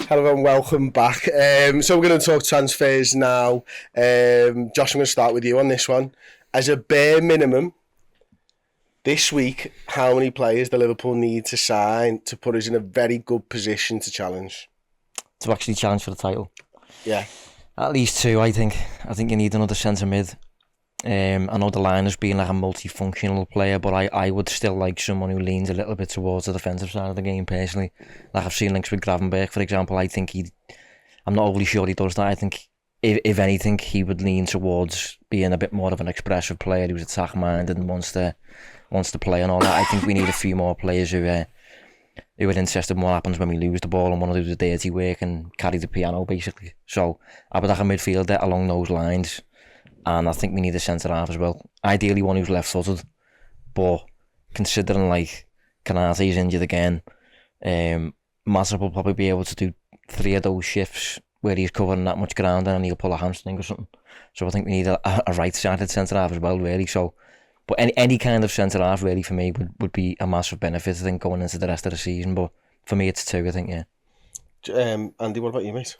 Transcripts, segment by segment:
Hello and welcome back. So we're going to talk transfers now. Josh, I'm going to start with you on this one. As a bare minimum, this week, how many players do Liverpool need to sign to put us in a very good position to challenge? To actually challenge for the title? Yeah. At least two, I think. I think you need another centre mid. I know the line has been like a multifunctional player, but I would still like someone who leans a little bit towards the defensive side of the game personally. Like I've seen links with Gravenberch, for example. I think I'm not overly sure he does that. I think if anything, he would lean towards being a bit more of an expressive player who's attack minded and wants to play and all that. I think we need a few more players who are interested in what happens when we lose the ball and want to do the dirty work and carry the piano basically. So I would like a midfielder along those lines. And I think we need a centre-half as well. Ideally one who's left-footed. But considering like Konaté's injured again, Matip will probably be able to do 3 of those shifts where he's covering that much ground and he'll pull a hamstring or something. So I think we need a right-sided centre-half as well, really. So, but any kind of centre-half really for me would be a massive benefit, I think, going into the rest of the season. But for me it's 2, I think, yeah. Andy, what about you, mate?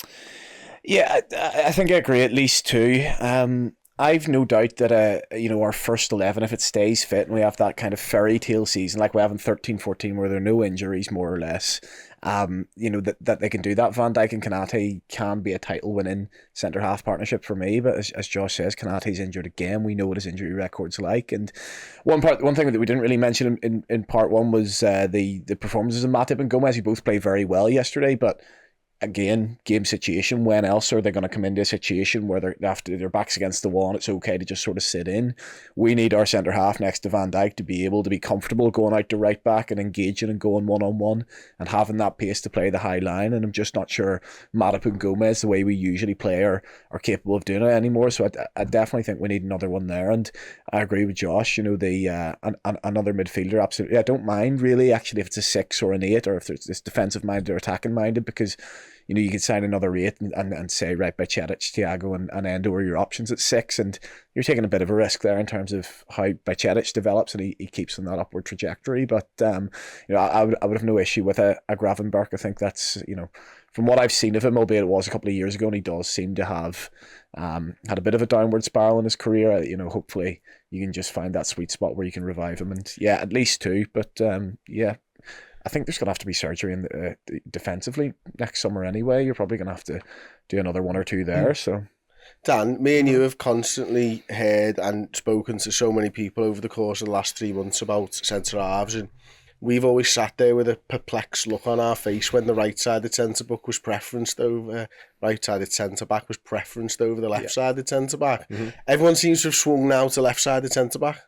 Yeah, I think I agree, at least 2. I've no doubt that our first 11, if it stays fit and we have that kind of fairy tale season like we have in 13-14 where there are no injuries more or less, that they can do that. Van Dijk and Konaté can be a title winning centre half partnership for me, but as Josh says, Konaté's injured again. We know what his injury record's like, and one thing that we didn't really mention in part 1 was the performances of Matip and Gomez, who both played very well yesterday, but again, game situation. When else are they going to come into a situation where their backs against the wall and it's okay to just sort of sit in? We need our centre half next to Van Dijk to be able to be comfortable going out to right back and engaging and going one-on-one and having that pace to play the high line. And I'm just not sure Matip and Gomez, the way we usually play, are capable of doing it anymore. So I definitely think we need another one there. And I agree with Josh. Another midfielder, absolutely. I don't mind really actually if it's a 6 or an 8 or if it's this defensive minded or attacking minded, because you could sign another 8 and say, right, Bajcetic, Thiago and Endo are your options at 6, and you're taking a bit of a risk there in terms of how Bajcetic develops and he keeps on that upward trajectory. But I would have no issue with a Gravenberch. I think that's, from what I've seen of him, albeit it was a couple of years ago, and he does seem to have had a bit of a downward spiral in his career. Hopefully you can just find that sweet spot where you can revive him, and yeah, at least 2. But I think there's going to have to be surgery defensively next summer anyway. You're probably going to have to do another 1 or 2 there. So, Dan, me and you have constantly heard and spoken to so many people over the course of the last 3 months about centre-halves, and we've always sat there with a perplexed look on our face when the right-sided centre-back was preferenced over right-sided centre-back was preferenced over the left-sided centre-back. Mm-hmm. Everyone seems to have swung now to left-sided centre-back.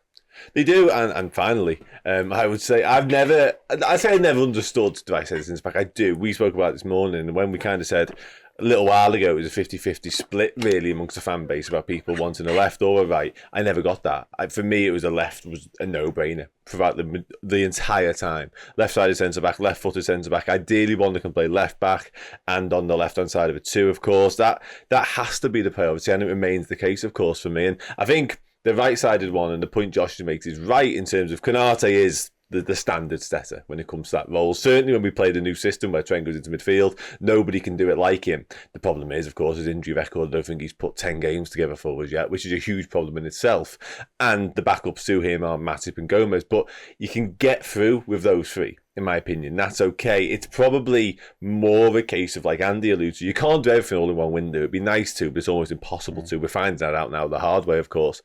They do, and finally, I would say I never understood right-sided centre-back. I do. We spoke about it this morning, and when we kind of said a little while ago it was a 50-50 split really amongst the fan base about people wanting a left or a right, I never got that. For me, it was a left was a no-brainer throughout the entire time. Left-sided centre-back, left-footed centre-back, ideally one that can play left-back and on the left-hand side of it too, of course. That has to be the priority, and it remains the case, of course, for me. And I think the right-sided one, and the point Josh makes is right in terms of Konaté is the standard setter when it comes to that role. Certainly when we played a new system where Trent goes into midfield, nobody can do it like him. The problem is, of course, his injury record. I don't think he's put 10 games together for us yet, which is a huge problem in itself. And the backups to him are Matip and Gomez. But you can get through with those 3. In my opinion, that's okay. It's probably more of a case of, like Andy alluded to, you can't do everything all in one window. It'd be nice to, but it's almost impossible to. We're finding that out now the hard way, of course.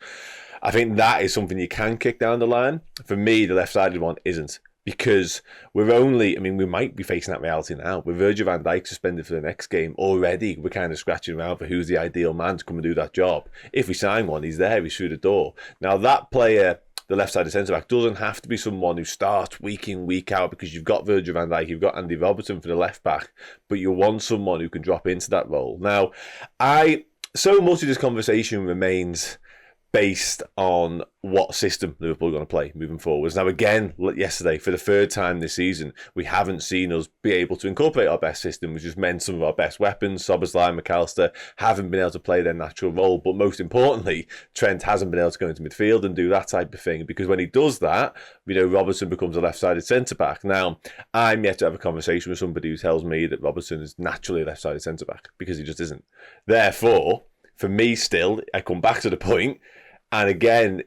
I think that is something you can kick down the line. For me, the left-sided one isn't, because we might be facing that reality now. With Virgil van Dijk suspended for the next game already, we're kind of scratching around for who's the ideal man to come and do that job. If we sign one, he's there, he's through the door. Now that player, the left-sided centre-back, doesn't have to be someone who starts week in, week out, because you've got Virgil van Dijk, you've got Andy Robertson for the left-back, but you want someone who can drop into that role. Now, so much of this conversation remains based on what system Liverpool are going to play moving forwards. Now, again, yesterday, for the third time this season, we haven't seen us be able to incorporate our best system, which has meant some of our best weapons, Szoboszlai, McAllister, haven't been able to play their natural role. But most importantly, Trent hasn't been able to go into midfield and do that type of thing, because when he does that, we know Robertson becomes a left-sided centre-back. Now, I'm yet to have a conversation with somebody who tells me that Robertson is naturally a left-sided centre-back, because he just isn't. Therefore, for me still, I come back to the point, and again,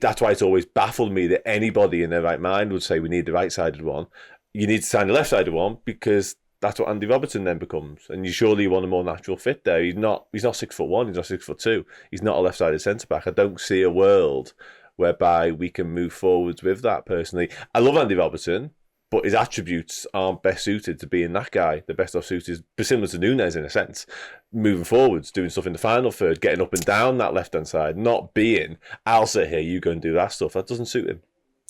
that's why it's always baffled me that anybody in their right mind would say we need the right-sided one. You need to sign the left-sided one, because that's what Andy Robertson then becomes. And you surely want a more natural fit there. He's not 6'1", he's not 6'2". He's not a left-sided centre-back. I don't see a world whereby we can move forwards with that, personally. I love Andy Robertson, but his attributes aren't best suited to being that guy. The best off suited is similar to Núñez in a sense. Moving forwards, doing stuff in the final third, getting up and down that left-hand side, not being, I'll sit here, you go and do that stuff. That doesn't suit him.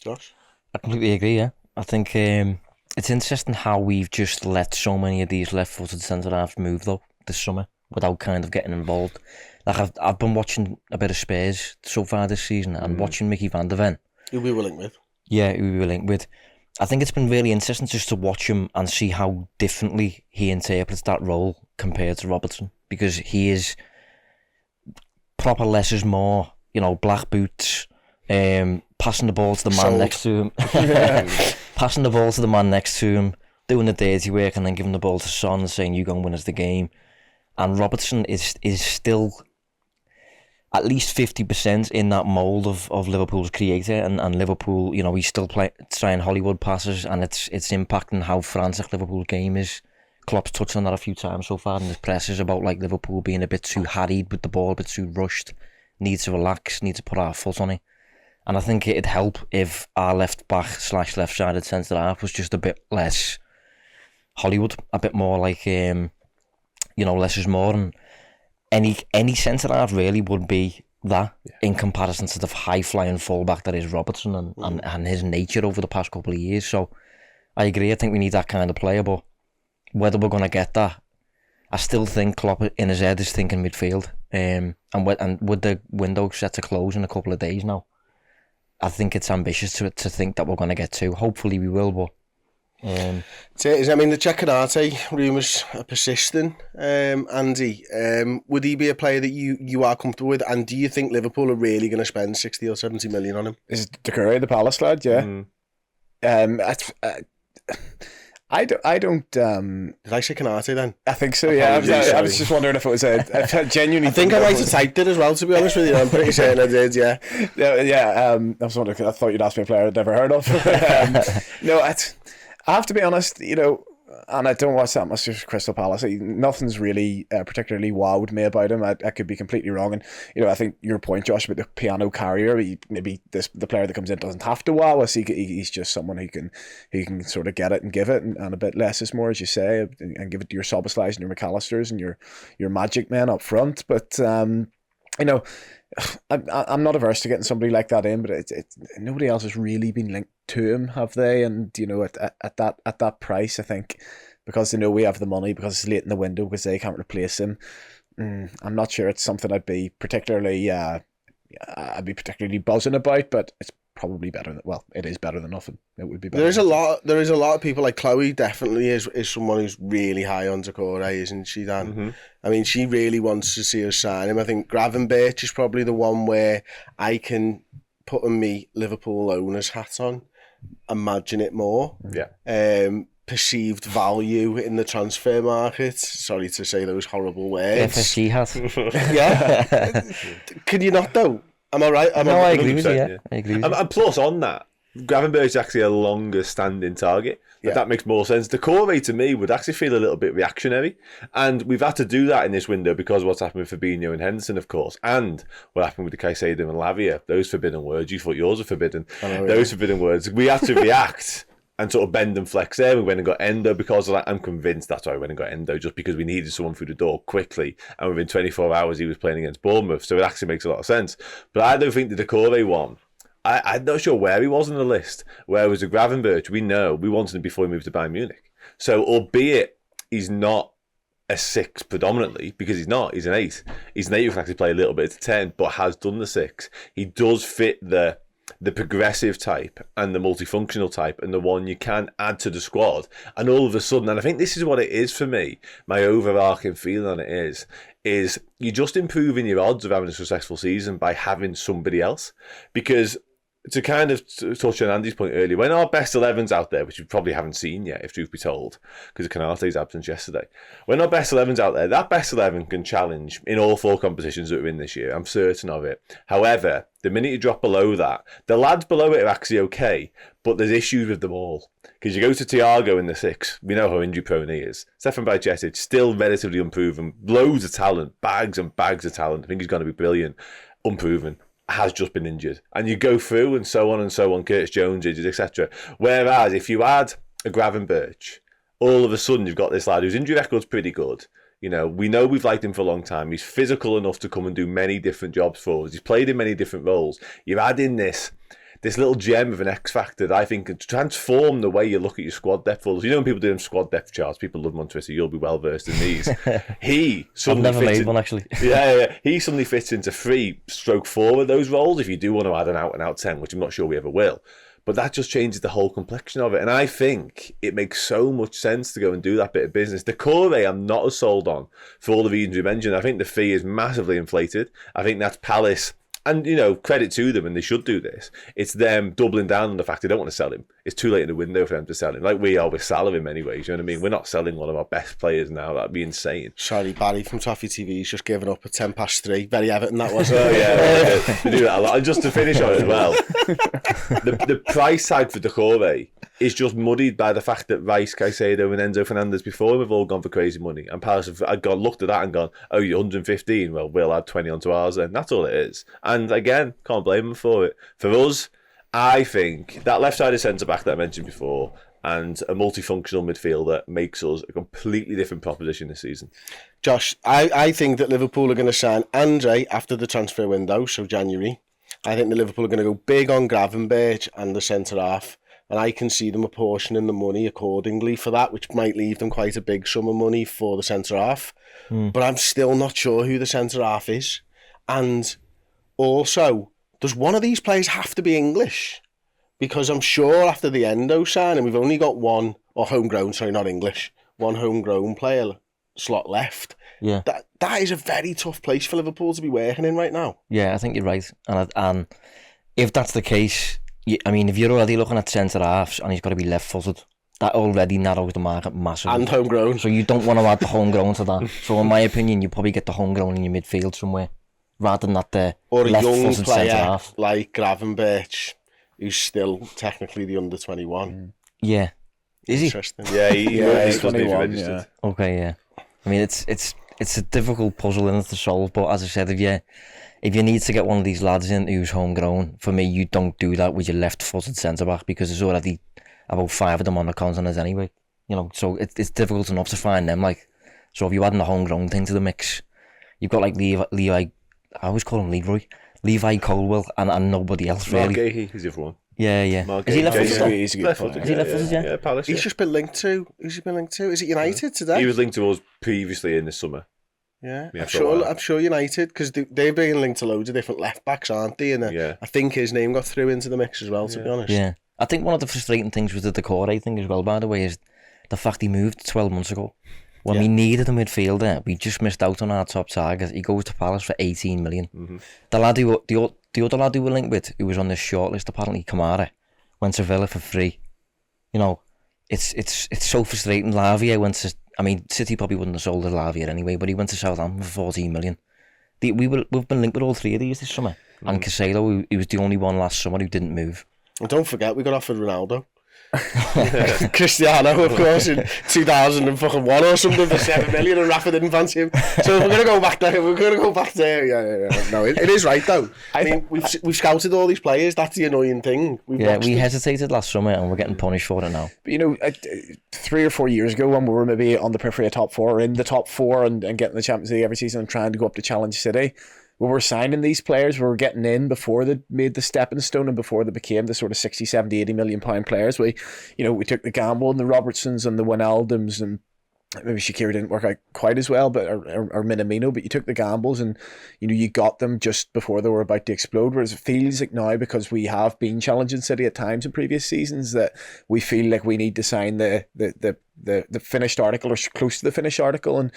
Josh? I completely agree, yeah. I think it's interesting how we've just let so many of these left-footed centre-halves move, though, this summer, without kind of getting involved. Like, I've been watching a bit of Spurs so far this season, and watching Mickey van der Ven. Who we were linked with. Yeah, who we were linked with. I think it's been really interesting just to watch him and see how differently he interprets that role compared to Robertson, because he is proper less is more, black boots, passing the ball to the man next to him, passing the ball to the man next to him, doing the dirty work, and then giving the ball to Son and saying, you go and win us the game. And Robertson is still at least 50% in that mould of Liverpool's creator, and Liverpool, he's still trying Hollywood passes, and it's impacting how frantic Liverpool's game is. Klopp's touched on that a few times so far in his presses about like Liverpool being a bit too harried with the ball, a bit too rushed, need to relax, need to put our foot on it. And I think it'd help if our left back / left-sided centre half was just a bit less Hollywood, a bit more like less is more, and any centre half really would be that, in comparison to the high flying fullback that is Robertson and his nature over the past couple of years. So I agree, I think we need that kind of player, but whether we're going to get that, I still think Klopp in his head is thinking midfield, and with the window set to close in a couple of days now, I think it's ambitious to think that we're going to get two. Hopefully we will, but the Cecchinate rumours are persisting, Andy. Would he be a player that you are comfortable with, and do you think Liverpool are really going to spend 60 or 70 million on him? Is Doucouré the Palace lad? Yeah. I don't. Did I say Canate then? I think so. Yeah, I was just wondering if it was I genuinely. I think I might have typed it as well. To be honest with you, I'm pretty certain I did. Yeah. Yeah. I was wondering. I thought you'd ask me a player I'd never heard of. No, I have to be honest. And I don't watch that much of Crystal Palace. Nothing's really particularly wowed me about him. I could be completely wrong. And, I think your point, Josh, about the piano carrier, maybe the player that comes in doesn't have to wow us. He's just someone who can sort of get it and give it, and a bit less is more, as you say, and give it to your Szoboszlais and your McAllisters and your magic men up front. But, I'm not averse to getting somebody like that in, but nobody else has really been linked to him, have they? And at that price, I think, because they know we have the money, because it's late in the window, because they can't replace him. I'm not sure it's something I'd be particularly buzzing about, but it's probably better than, well, it is better than nothing. It would be better. There is a lot of people, like Chloe definitely is someone who's really high on Doucouré, isn't she, Dan? Mm-hmm. I mean, she really wants to see us sign him. I think Gravenberch is probably the one where I can put me Liverpool owner's hat on, imagine it more. Yeah. Perceived value in the transfer market. Sorry to say those horrible words. FSG hat. Yeah. Could you not though? Am I right? I agree with you. Yeah. I agree with you. And plus on that, Gravenberch is actually a longer standing target. Yeah. That makes more sense. Doucouré to me would actually feel a little bit reactionary, and we've had to do that in this window because of what's happened with Fabinho and Henderson, of course, and what happened with the Caicedo and Lavia. Those forbidden words. You thought yours were forbidden. Those forbidden words. We had to react and sort of bend and flex there. We went and got Endo because of that. I'm convinced that's why we went and got Endo, just because we needed someone through the door quickly, and within 24 hours he was playing against Bournemouth, so it actually makes a lot of sense. But I don't think the Doucouré one, I'm not sure where he was on the list. Whereas the Gravenberch, we know we wanted him before he moved to Bayern Munich. So albeit he's not a 6 predominantly, because he's not. He's an 8. He's an 8 who can actually play a little bit at 10, but has done the 6. He does fit the progressive type and the multifunctional type and the one you can add to the squad. And all of a sudden, and I think this is what it is for me, my overarching feeling on it is you're just improving your odds of having a successful season by having somebody else. Because to kind of touch on Andy's point earlier, when our best 11's out there, which we probably haven't seen yet, if truth be told, because of Canate's absence yesterday, when our best 11's out there, that best 11 can challenge in all 4 competitions that we're in this year. I'm certain of it. However, the minute you drop below that, the lads below it are actually okay, but there's issues with them all. Because you go to Thiago in the 6, we know how injury prone he is. Stefan Bajcetic, still relatively unproven, loads of talent, bags and bags of talent. I think he's going to be brilliant, unproven. Has just been injured, and you go through and so on, Curtis Jones injured, etc. Whereas if you add a Gravenberch, all of a sudden you've got this lad whose injury record's pretty good. You know, we know we've liked him for a long time. He's physical enough to come and do many different jobs for us. He's played in many different roles. You're adding this little gem of an X factor that I think can transform the way you look at your squad depth full. You know when people do them squad depth charts, people love them on Twitter, you'll be well versed in these. He suddenly I've never made one actually. Yeah. He suddenly fits into 3/4 of those roles if you do want to add an out and out 10, which I'm not sure we ever will. But that just changes the whole complexion of it. And I think it makes so much sense to go and do that bit of business. The core I'm not as sold on for all the reasons you mentioned. I think the fee is massively inflated. I think that's Palace. And, you know, credit to them, and they should do this. It's them doubling down on the fact they don't want to sell him. It's too late in the window for them to sell him. Like we are with Salah in many ways, you know what I mean? We're not selling one of our best players now. That'd be insane. Sorry, Barry from Toffee TV, he's just given up at 3:10. Very Everton, that was. Oh, yeah. They do that a lot. And just to finish on it as well, the price tag for Decore is just muddied by the fact that Rice, Caicedo and Enzo Fernandez before him have all gone for crazy money. And Palace have looked at that and gone, oh, you're 115? Well, we'll add 20 onto ours then. That's all it is. And again, can't blame them for it. For us, I think that left-sided centre-back that I mentioned before and a multifunctional midfielder makes us a completely different proposition this season. Josh, I think that Liverpool are going to sign Andre after the transfer window, so January. I think that Liverpool are going to go big on Gravenberch and the centre-half. And I can see them apportioning the money accordingly for that, which might leave them quite a big sum of money for the centre-half. But I'm still not sure who the centre-half is. And also, does one of these players have to be English? Because I'm sure after the Endo signing, we've only got one homegrown player slot left. Yeah. That is a very tough place for Liverpool to be working in right now. Yeah, I think you're right. And if that's the case, I mean, if you're already looking at centre-halves and he's got to be left-footed, that already narrows the market massively. And homegrown. So you don't want to add the homegrown to that. So in my opinion, you probably get the homegrown in your midfield somewhere, rather than that the or a young left-footed player centre-half. like Gravenberch, who's still technically the under-21. Yeah. Is he? Interesting. Yeah, he's 21, registered. yeah. Okay, yeah. I mean, it's a difficult puzzle in it to solve, but as I said, if you need to get one of these lads in who's homegrown, for me, you don't do that with your left-footed centre-back because there's already about 5 of them on the continent anyway. You know, so it's difficult enough to find them. Like, so if you add in the homegrown thing to the mix, you've got like Levi. I always call him Levi Colwell, and nobody else really. Mark Gahey is the other one. Yeah. Mark Is he Gahey. left-footed? He's a good player. Is he left-footed, yeah? Yeah, Palace. He's just been linked to. Who's he been linked to? Is it United today? He was linked to us previously in the summer. Yeah, Yeah, for a while. I'm sure United, because they're being linked to loads of different left backs, aren't they? And Yeah. I think his name got through into the mix as well. To be honest. Yeah. I think one of the frustrating things with the Decore thing as well, by the way, is the fact he moved 12 months ago. When we needed a midfielder, we just missed out on our top target. He goes to Palace for 18 million. Mm-hmm. The lad the other lad who we linked with, who was on this shortlist, apparently Kamara, went to Villa for free. You know, it's so frustrating. Lavia went to, I mean, City probably wouldn't have sold Lavia anyway, but he went to Southampton for 14 million. We've been linked with all 3 of these this summer. And Caicedo, he was the only one last summer who didn't move. And don't forget, we got offered Ronaldo. Cristiano, of course, in 2001 or something for 7 million, and Rafa didn't fancy him. So if we're going to go back there. Yeah. No, it is right though. I mean, we've scouted all these players. That's the annoying thing. We hesitated last summer, and we're getting punished for it now. But, you know, 3 or 4 years ago, when we were maybe on the periphery of top 4, or in the top 4 and getting the Champions League every season and trying to go up to Challenge City, we were signing these players, we were getting in before they made the stepping stone and before they became the sort of 60, 70, 80 million pound players. We took the gamble on the Robertsons and the Wijnaldums and maybe Shaqiri didn't work out quite as well, but or Minamino, but you took the gambles and you got them just before they were about to explode. Whereas it feels like now, because we have been challenging City at times in previous seasons, that we feel like we need to sign the finished article or close to the finished article. And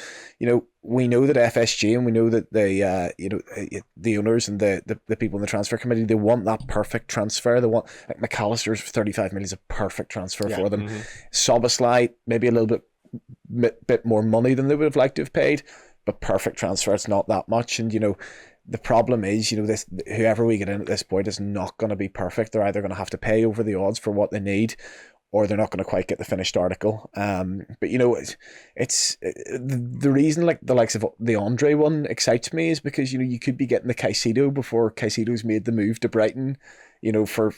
we know that FSG and we know that the owners and the people in the transfer committee, they want that perfect transfer. They want, like, McAllister's 35 million is a perfect transfer for them. Szoboszlai, maybe a little bit more money than they would have liked to have paid, but perfect transfer. It's not that much. And the problem is, this, whoever we get in at this point is not going to be perfect. They're either going to have to pay over the odds for what they need, or they're not going to quite get the finished article. But it's the reason, like, the likes of the Andre one excites me is because you could be getting the Caicedo before Caicedo's made the move to Brighton. For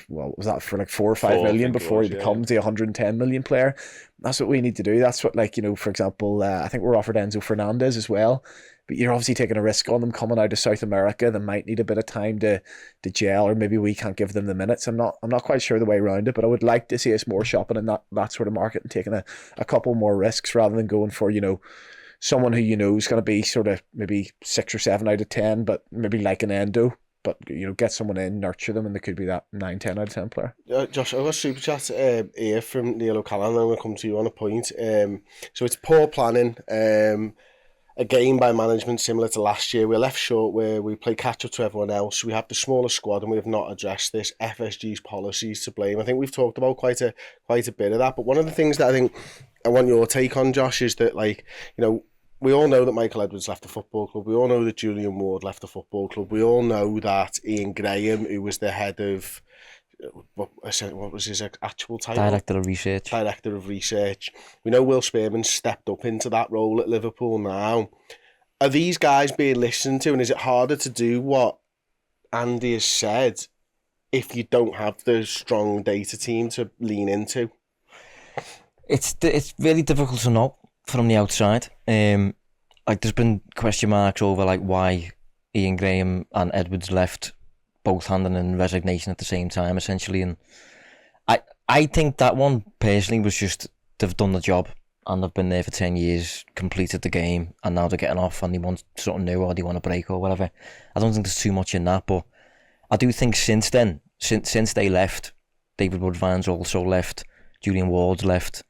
well, was that for like 4 or 5 million before he becomes the 110 million player? That's what we need to do. That's what, like, for example, I think we're offered Enzo Fernandez as well. But you're obviously taking a risk on them coming out of South America. They might need a bit of time to gel, or maybe we can't give them the minutes. I'm not quite sure the way around it, but I would like to see us more shopping in that sort of market and taking a couple more risks rather than going for someone who is going to be sort of maybe 6 or 7 out of 10, but maybe like an Endo. But get someone in, nurture them, and they could be that 9, 10 out of 10 player. Josh, I've got a super chat here from Neil O'Callaghan. I'm going to come to you on a point. So it's poor planning. A game by management similar to last year. We're left short where we play catch up to everyone else. We have the smaller squad and we have not addressed this. FSG's policies to blame. I think we've talked about quite a bit of that. But one of the things that I think I want your take on, Josh, is that, like, we all know that Michael Edwards left the football club. We all know that Julian Ward left the football club. We all know that Ian Graham, who was the head of, what was his actual title? Director of Research. We know Will Spearman stepped up into that role at Liverpool now. Are these guys being listened to, and is it harder to do what Andy has said if you don't have the strong data team to lean into? It's really difficult to know from the outside. Like, there's been question marks over, like, why Ian Graham and Edwards left, both handing in resignation at the same time, essentially. And I think that one personally was just, they've done the job and they've been there for 10 years, completed the game, and now they're getting off and they want something new, or they want a break or whatever. I don't think there's too much in that, but I do think since then, since they left, David Woodvine's also left, Julian Ward's left,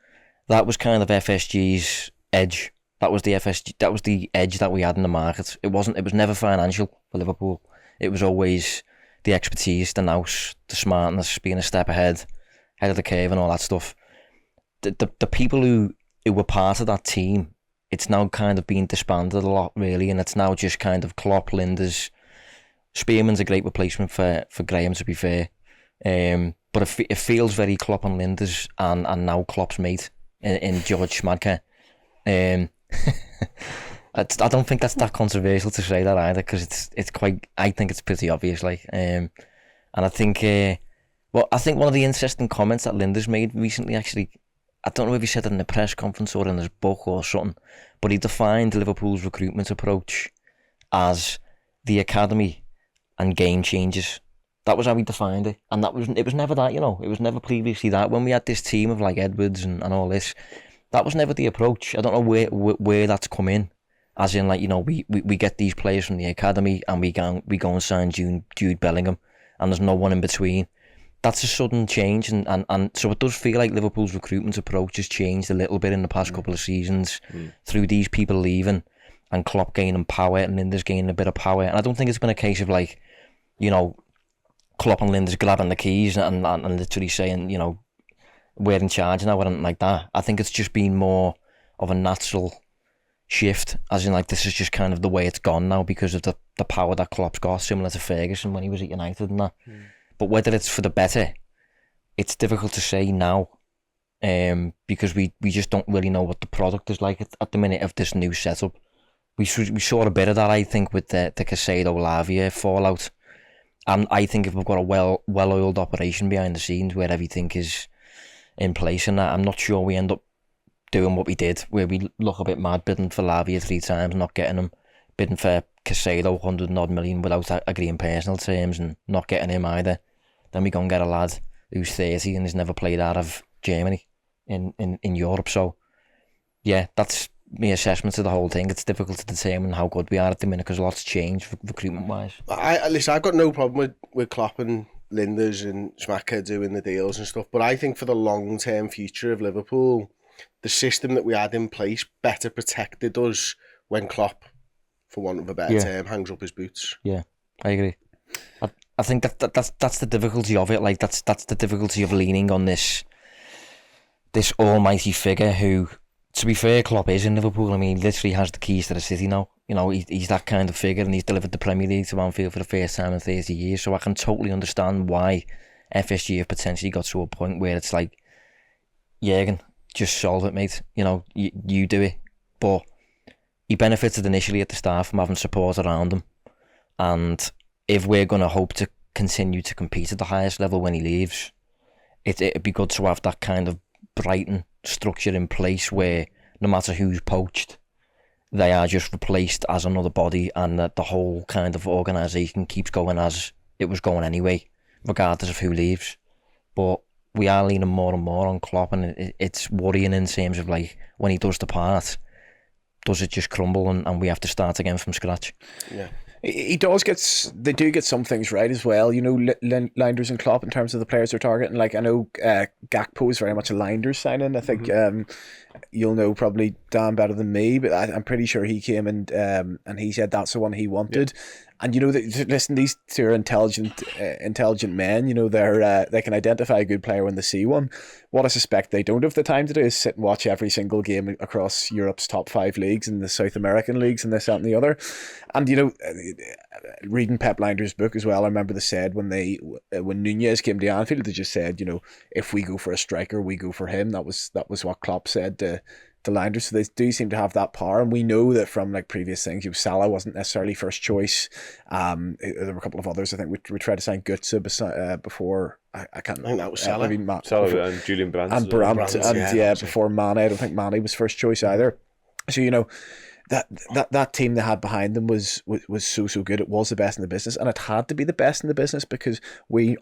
that was kind of FSG's edge. That was the edge that we had in the market. It was never financial for Liverpool. It was always the expertise, the nous, the smartness, being a step ahead of the curve and all that stuff. The people who were part of that team, it's now kind of been disbanded a lot, really, and it's now just kind of Klopp, Linders. Spearman's a great replacement for Graham, to be fair. But it feels very Klopp and Linders and now Klopp's mate in George Schmadtke. I don't think that's that controversial to say that either, because it's quite, I think it's pretty obvious, like, and I think I think one of the interesting comments that Linders made recently, actually, I don't know if he said it in a press conference or in his book or something, but he defined Liverpool's recruitment approach as the academy and game changes. That was how he defined it, and it was never that, it was never previously that. When we had this team of, like, Edwards and all this, that was never the approach. I don't know where that's come in. As in, like, we get these players from the academy and we go and sign Jude Bellingham, and there's no one in between. That's a sudden change, and so it does feel like Liverpool's recruitment approach has changed a little bit in the past couple of seasons through these people leaving and Klopp gaining power and Linders gaining a bit of power. And I don't think it's been a case of, like, Klopp and Linders grabbing the keys and literally saying, we're in charge now, or anything like that. I think it's just been more of a natural shift, as in, like, this is just kind of the way it's gone now because of the power that Klopp's got, similar to Ferguson when he was at United and that. But whether it's for the better, it's difficult to say now, because we just don't really know what the product is like at the minute of this new setup. We saw a bit of that, I think, with the Caicedo-Lavia fallout, and I think if we've got a well-oiled operation behind the scenes where everything is in place and that, I'm not sure we end up doing what we did, where we look a bit mad bidding for Lavia 3 times, not getting him, bidding for Caicedo 100-odd million without agreeing personal terms and not getting him either. Then we go and get a lad who's 30 and has never played out of Germany in Europe. So yeah, that's my assessment of the whole thing. It's difficult to determine how good we are at the minute because lots changed recruitment-wise. Listen, I've got no problem with Klopp and Linders and Schmacker doing the deals and stuff, but I think for the long-term future of Liverpool, the system that we had in place better protected us when Klopp, for want of a better term, hangs up his boots. Yeah, I agree. I think that's the difficulty of it. Like that's the difficulty of leaning on this almighty figure who, to be fair, Klopp is in Liverpool. I mean, he literally has the keys to the city now. You know, he's that kind of figure, and he's delivered the Premier League to Anfield for the first time in 30 years. So I can totally understand why FSG have potentially got to a point where it's like, Jürgen, just solve it, mate. You know, you do it. But he benefited initially at the start from having support around him. And if we're going to hope to continue to compete at the highest level when he leaves, it'd be good to have that kind of Brighton structure in place where no matter who's poached, they are just replaced as another body, and that the whole kind of organisation keeps going as it was going anyway, regardless of who leaves. But we are leaning more and more on Klopp, and it's worrying in terms of like when he does depart, does it just crumble and we have to start again from scratch? Yeah. They do get some things right as well. You know, Linders and Klopp in terms of the players they're targeting. Like I know Gakpo is very much a Linders signing. I think you'll know probably Dan better than me, but I'm pretty sure he came and he said that's the one he wanted. Yeah. And you know, listen, these two are intelligent men. You know, they can identify a good player when they see one. What I suspect they don't have the time to do is sit and watch every single game across Europe's top 5 leagues and the South American leagues and this, that, and the other. And you know, reading Pep Lijnders' book as well, I remember they said when Nunez came to Anfield, they just said, you know, if we go for a striker, we go for him. That was what Klopp said to Lijnders. So they do seem to have that power, and we know that from like previous things. Salah wasn't necessarily first choice. There were a couple of others. I think we tried to sign Götze before. I can't. I think that was Salah. Salah and Julian Brandt. And Brandt, before Mane. I don't think Mane was first choice either. So you know, that team they had behind them was so good. It was the best in the business, and it had to be the best in the business because we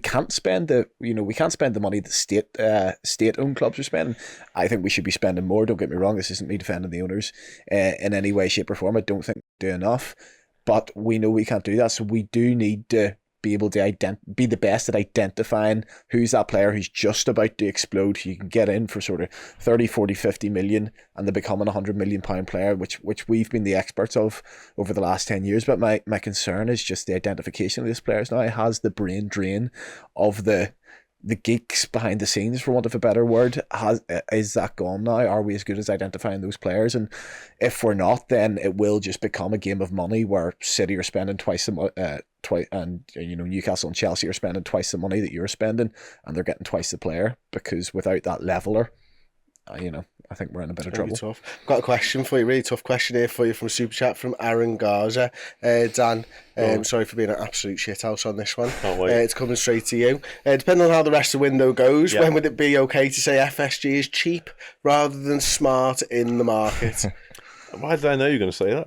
can't spend the money that state-owned clubs are spending. I think we should be spending more. Don't get me wrong. This isn't me defending the owners in any way, shape, or form. I don't think we do enough, but we know we can't do that. So we do need to be able to be the best at identifying who's that player who's just about to explode, who you can get in for sort of 30, 40, 50 million and they become an £100 million player, which we've been the experts of over the last 10 years. But my concern is just the identification of these players. Now it has the brain drain of the geeks behind the scenes, for want of a better word. Is that gone now? Are we as good as identifying those players? And if we're not, then it will just become a game of money where City are spending twice and you know, Newcastle and Chelsea are spending twice the money that you're spending, and they're getting twice the player, because without that leveler, you know, I think we're in a bit of trouble. Tough. Got a question for you, really tough question here for you from Super Chat from Aaron Garza. Dan, sorry for being an absolute shithouse on this one. It's coming straight to you. Depending on how the rest of the window goes, when would it be okay to say FSG is cheap rather than smart in the market? Why did I know you were going to say that?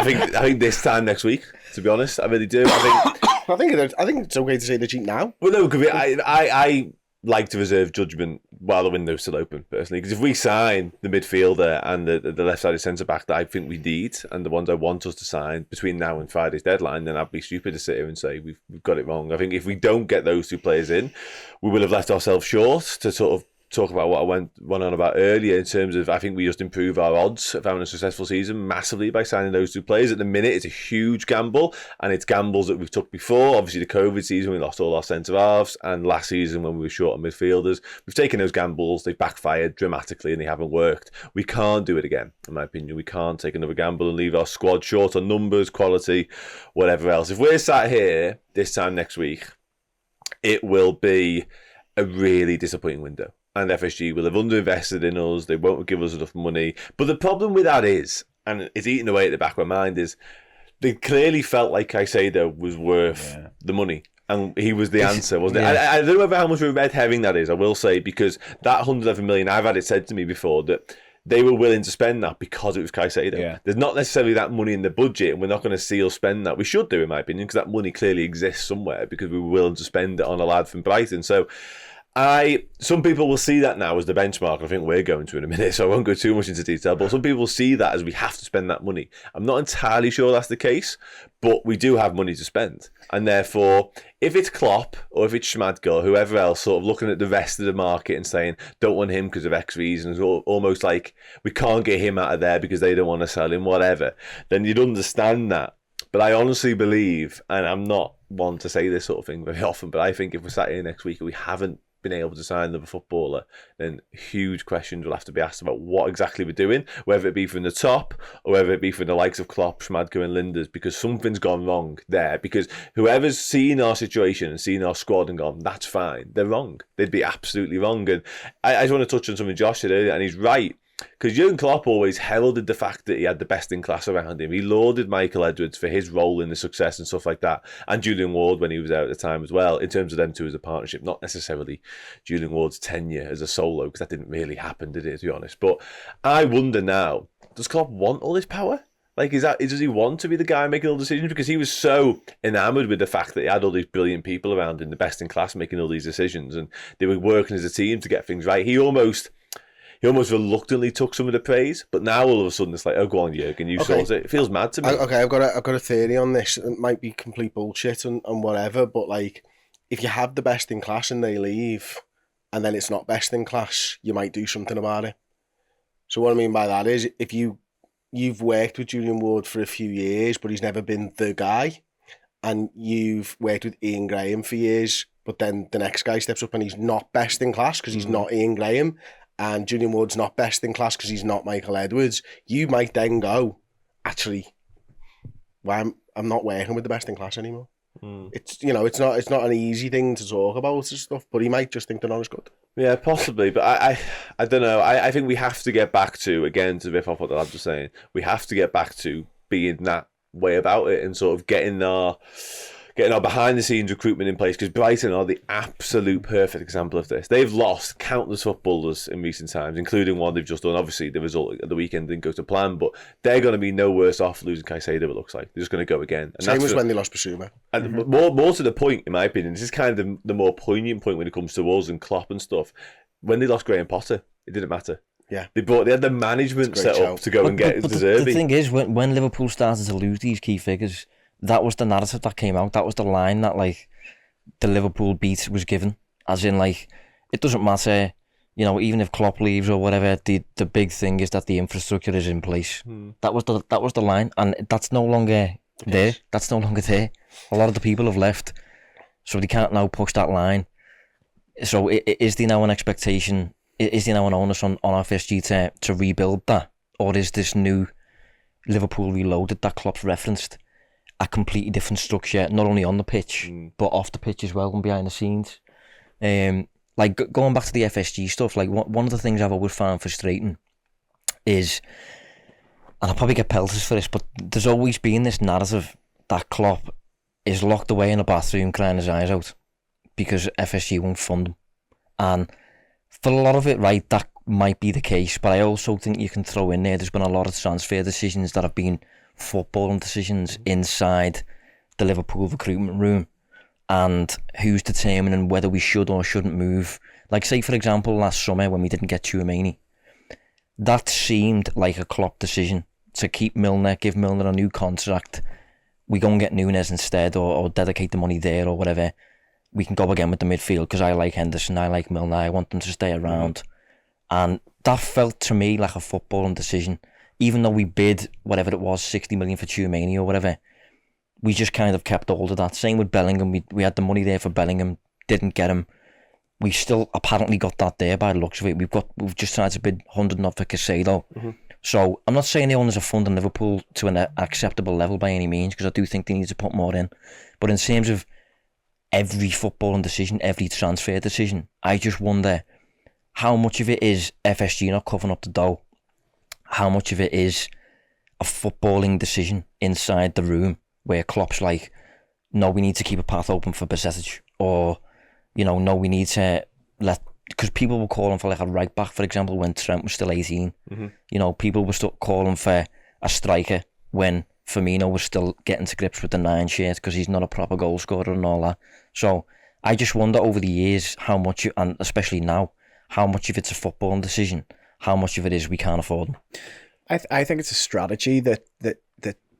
I think this time next week, to be honest, I really do. I think it's okay to say they're cheap now. Well, no, because I like to reserve judgment while the window's still open, personally, because if we sign the midfielder and the left-sided centre-back that I think we need, and the ones I want us to sign between now and Friday's deadline, then I'd be stupid to sit here and say we've got it wrong. I think if we don't get those two players in, we will have left ourselves short to sort of talk about what I went on about earlier in terms of, I think we just improve our odds of having a successful season massively by signing those two players. At the minute, it's a huge gamble, and it's gambles that we've took before. Obviously, the COVID season, we lost all our centre-halves, and last season when we were short on midfielders, we've taken those gambles, they've backfired dramatically, and they haven't worked. We can't do it again, in my opinion. We can't take another gamble and leave our squad short on numbers, quality, whatever else. If we're sat here this time next week, it will be a really disappointing window. And FSG will have underinvested in us. They won't give us enough money. But the problem with that is, and it's eating away at the back of my mind, is they clearly felt like Caicedo was worth the money. And he was the answer, wasn't it? I don't know how much of a red herring that is, I will say, because that 111 million, I've had it said to me before that they were willing to spend that because it was Caicedo. Yeah. There's not necessarily that money in the budget, and we're not going to see us spend that. We should do, in my opinion, because that money clearly exists somewhere, because we were willing to spend it on a lad from Brighton. So Some people will see that now as the benchmark. I think we're going to in a minute, so I won't go too much into detail. But some people see that as we have to spend that money. I'm not entirely sure that's the case, but we do have money to spend, and therefore, if it's Klopp or if it's Schmadtke or whoever else, sort of looking at the rest of the market and saying don't want him because of X reasons, or almost like we can't get him out of there because they don't want to sell him, whatever, then you'd understand that. But I honestly believe, and I'm not one to say this sort of thing very often, but I think if we're sat here next week and we haven't been able to sign another footballer, then huge questions will have to be asked about what exactly we're doing, whether it be from the top or whether it be from the likes of Klopp, Schmadtke and Linders, because something's gone wrong there. Because whoever's seen our situation and seen our squad and gone, that's fine, they're wrong. They'd be absolutely wrong. And I just want to touch on something Josh said earlier, and he's right. Because Jurgen Klopp always heralded the fact that he had the best in class around him. He lauded Michael Edwards for his role in the success and stuff like that, and Julian Ward when he was there at the time as well, in terms of them two as a partnership, not necessarily Julian Ward's tenure as a solo, because that didn't really happen, did it, to be honest. But I wonder now, does Klopp want all this power? Like, does he want to be the guy making all the decisions? Because he was so enamoured with the fact that he had all these brilliant people around him, the best in class, making all these decisions, and they were working as a team to get things right. He almost reluctantly took some of the praise, but now all of a sudden it's like, oh, go on, Jurgen, you sort it. It feels mad to me. Okay, I've got a theory on this. It might be complete bullshit and whatever, but like, if you have the best in class and they leave, and then it's not best in class, you might do something about it. So what I mean by that is, if you've worked with Julian Ward for a few years, but he's never been the guy, and you've worked with Ian Graham for years, but then the next guy steps up and he's not best in class because he's not Ian Graham, and Julian Ward's not best in class because he's not Michael Edwards, you might then go, actually, well, I'm not working with the best in class anymore. It's it's not an easy thing to talk about and stuff, but he might just think they're not as good. Yeah, possibly, but I don't know. I think we have to get back to, again, to riff off what the lads were saying, we have to get back to being that way about it and sort of getting our behind-the-scenes recruitment in place, because Brighton are the absolute perfect example of this. They've lost countless footballers in recent times, including one they've just done. Obviously, the result at the weekend didn't go to plan, but they're going to be no worse off losing Caicedo, it looks like. They're just going to go again. And same as when they lost Basuma. And more to the point, in my opinion, this is kind of the more poignant point when it comes to us and Klopp and stuff. When they lost Graham Potter, it didn't matter. Yeah, they had the management set up to go and get De Zerbi. The thing is, when Liverpool started to lose these key figures, that was the narrative that came out. That was the line that, like, the Liverpool beat was given. As in, like, it doesn't matter, even if Klopp leaves or whatever, the big thing is that the infrastructure is in place. That was the line, and that's no longer there. That's no longer there. A lot of the people have left, so they can't now push that line. So is there now an expectation, is there now an onus on FSG to rebuild that? Or is this new Liverpool Reloaded that Klopp's referenced a completely different structure, not only on the pitch, but off the pitch as well and behind the scenes? Like, going back to the FSG stuff, like, one of the things I've always found frustrating is, and I'll probably get pelters for this, but there's always been this narrative that Klopp is locked away in a bathroom crying his eyes out because FSG won't fund him. And for a lot of it, right, that might be the case, but I also think you can throw in there's been a lot of transfer decisions that have been footballing decisions inside the Liverpool recruitment room, and who's determining whether we should or shouldn't move. Like, say, for example, last summer when we didn't get Tchouaméni, that seemed like a Klopp decision to keep Milner, give Milner a new contract. We go and get Núñez instead, or dedicate the money there or whatever. We can go again with the midfield because I like Henderson, I like Milner, I want them to stay around. And that felt to me like a footballing decision. Even though we bid whatever it was, 60 million for Tchouaméni or whatever, we just kind of kept hold of that. Same with Bellingham. We had the money there for Bellingham, didn't get him. We still apparently got that there by the looks of it. We've just tried to bid 100 not for Caicedo. So I'm not saying the owners are funding Liverpool to an acceptable level by any means, because I do think they need to put more in. But in terms of every footballing decision, every transfer decision, I just wonder how much of it is FSG not covering up the dough. How much of it is a footballing decision inside the room where Klopp's like, no, we need to keep a path open for Besetic, or, no, we need to let, because people were calling for like a right back, for example, when Trent was still 18. People were still calling for a striker when Firmino was still getting to grips with the 9 shirt because he's not a proper goal scorer and all that. So I just wonder over the years how much, and especially now, how much of it's a footballing decision, how much of it is we can't afford them. I think it's a strategy that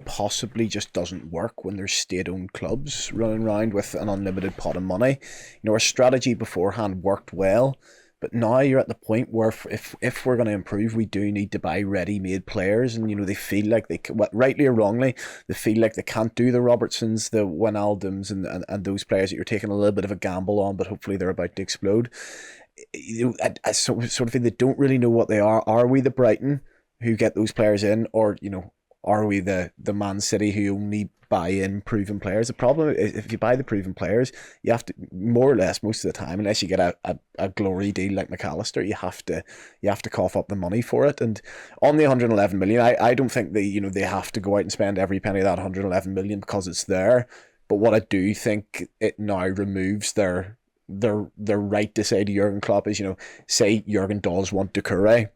possibly just doesn't work when there's state-owned clubs running around with an unlimited pot of money. Our strategy beforehand worked well, but now you're at the point where if we're going to improve, we do need to buy ready-made players, and they feel like they, rightly or wrongly, they feel like they can't do the Robertsons, the Wijnaldums, and those players that you're taking a little bit of a gamble on, but hopefully they're about to explode. I sort of think they don't really know what they are. Are we the Brighton who get those players in, or are we the Man City who only buy in proven players? The problem is, if you buy the proven players, you have to, more or less most of the time, unless you get a glory deal like McAllister, you have to cough up the money for it. And on the 111 million, I don't think they have to go out and spend every penny of that 111 million because it's there. But what I do think it now removes their right to say to Jurgen Klopp is, say Jurgen does want Doucouré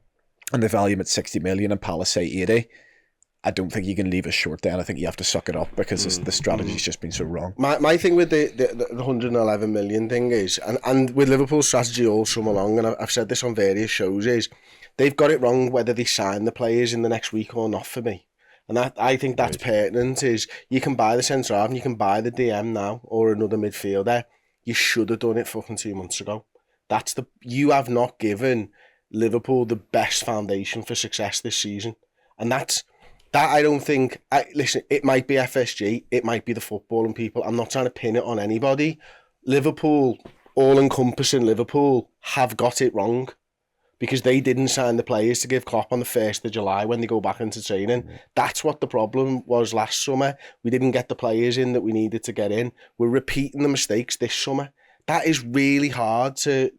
and they value him at 60 million and Palace say 80. I don't think you can leave us short then. I think you have to suck it up because the strategy's just been so wrong. My thing with the 111 million thing is, and with Liverpool's strategy all summer long, and I've said this on various shows, is they've got it wrong whether they sign the players in the next week or not for me. And I think that's pertinent, is you can buy the centre half and you can buy the DM now or another midfielder. You should have done it fucking 2 months ago. You have not given Liverpool the best foundation for success this season. And that I don't think, listen, it might be FSG, it might be the footballing people. I'm not trying to pin it on anybody. Liverpool, all-encompassing Liverpool, have got it wrong because they didn't sign the players to give Klopp on the 1st of July when they go back into training. That's what the problem was last summer. We didn't get the players in that we needed to get in. We're repeating the mistakes this summer. That is really hard to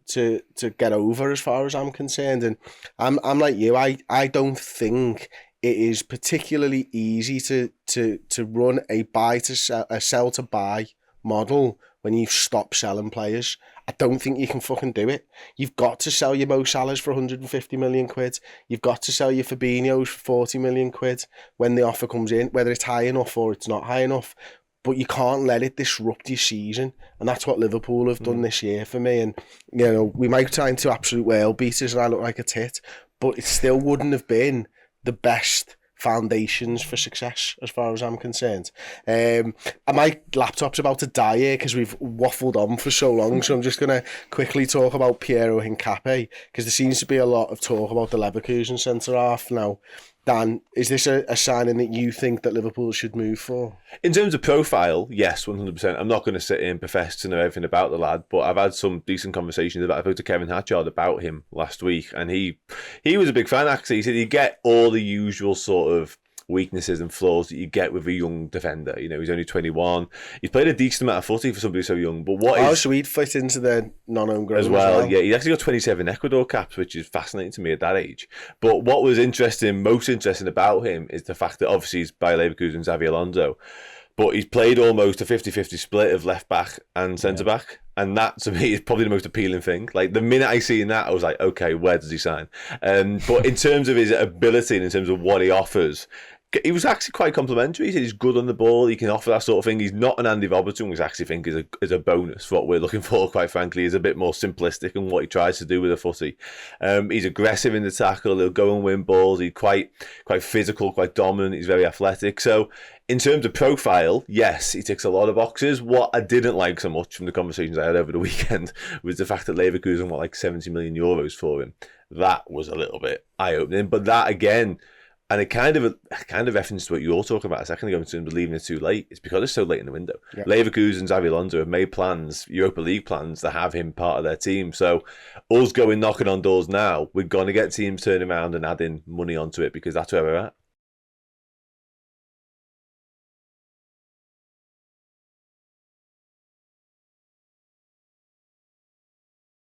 get over as far as I'm concerned. And I'm like you, I don't think it is particularly easy to run a sell to buy model when you stop selling players. I don't think you can fucking do it. You've got to sell your Mo Salahs for 150 million quid. You've got to sell your Fabinho's for 40 million quid when the offer comes in, whether it's high enough or it's not high enough. But you can't let it disrupt your season. And that's what Liverpool have done this year for me. And, we might turn into absolute whale beaters and I look like a tit, but it still wouldn't have been the best foundations for success as far as I'm concerned. And my laptop's about to die here because we've waffled on for so long, so I'm just going to quickly talk about Piero Hincapié because there seems to be a lot of talk about the Leverkusen centre-half now. Dan, is this a signing that you think that Liverpool should move for? In terms of profile, yes, 100%. I'm not going to sit here and profess to know everything about the lad, but I've had some decent conversations about. I spoke to Kevin Hatchard about him last week, and he was a big fan, actually. He said you get all the usual sort of weaknesses and flaws that you get with a young defender. He's only 21. He's played a decent amount of footy for somebody so young. But so he'd fit into the non-homegrown as well. Yeah, he's actually got 27 Ecuador caps, which is fascinating to me at that age. But what was most interesting about him is the fact that obviously he's by Leverkusen, Xabi Alonso, but he's played almost a 50-50 split of left back and centre back. And that, to me, is probably the most appealing thing. Like, the minute I seen that, I was like, okay, where does he sign? But in terms of his ability and in terms of what he offers, he was actually quite complimentary. He said he's good on the ball. He can offer that sort of thing. He's not an Andy Robertson, which I actually think is a bonus for what we're looking for, quite frankly. He's a bit more simplistic in what he tries to do with the footy. He's aggressive in the tackle. He'll go and win balls. He's quite physical, quite dominant. He's very athletic. So in terms of profile, yes, he ticks a lot of boxes. What I didn't like so much from the conversations I had over the weekend was the fact that Leverkusen want like 70 million euros for him. That was a little bit eye-opening. But that, again, and it kind of reference to what you were talking about a second ago in terms of leaving it too late. It's because it's so late in the window. Yep. Leverkusen and Xabi Alonso have made plans, Europa League plans, to have him part of their team. So us going knocking on doors now, we're going to get teams turning around and adding money onto it because that's where we're at.